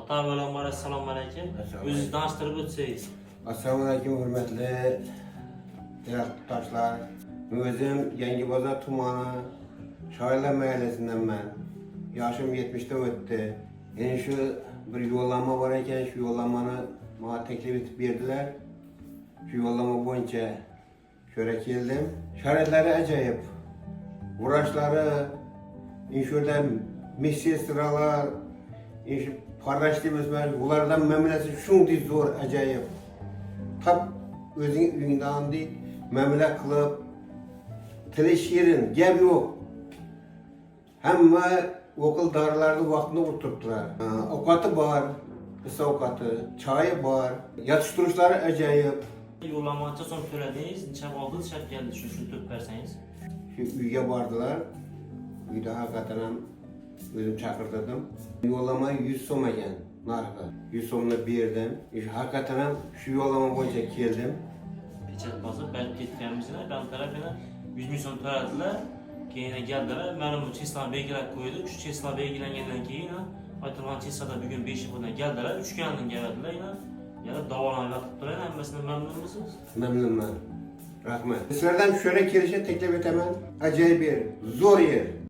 Avvalambor assalomu alaykum. O'zingizni tanishtirib o'tsangiz. Assalomu alaykum hurmatli yurtdoshlar. O'zim Yangibozor tumani Shoirlar mahallasindanman. Yoshim 70 dan o'tdi. Endi shu bir yo'llanma bor ekan, shu yo'llanmani menga taklif etib berdilar. Shu yo'llanma bo'yicha shura keldim. Sharoitlari ajoyib. Vrachlari, inshurda medsestralar, farrash demasman, ulardan mamlasi shunday zo'r, ajoyib. Tap o'zing uyingdagidek mamla qilib, tili shirin, gap yo'q. Hamma o'qil dorilarni vaqtini o'tiribdilar. Ovqati bor, is ovqati, choyi bor, yetishtirishlari ajoyib. Yo'llanmacha so'm to'ladingiz, necha vaqt shart keldi, shuni tushuntirib bersangiz. Shu uyga bordilar. Uyda haqiqatan ham o'zim chaqirtirdim. Yo'llanma 100 so'm ekan narxi. 100 so'mni berdim. Haqiqatan ham shu yo'llanma bo'yicha keldim. Pechat bosib berib ketganimizda ben tarafına 100 ming so'm to'ladilar. Keyin keldilar, mana bu cheslani belgilab qo'ydi. Shu chesla belgilangandan keyin aytilgan cheslada bugun 5 yil bo'lgan keldilar, uchgandan keladilar. Yana davolanib yotib turadi, hammasidan mamnunmisiz? Mamnunman. Rahmat. Sizlardan shura kelishni taklif etaman. Ajoyib yer, zo'r yer.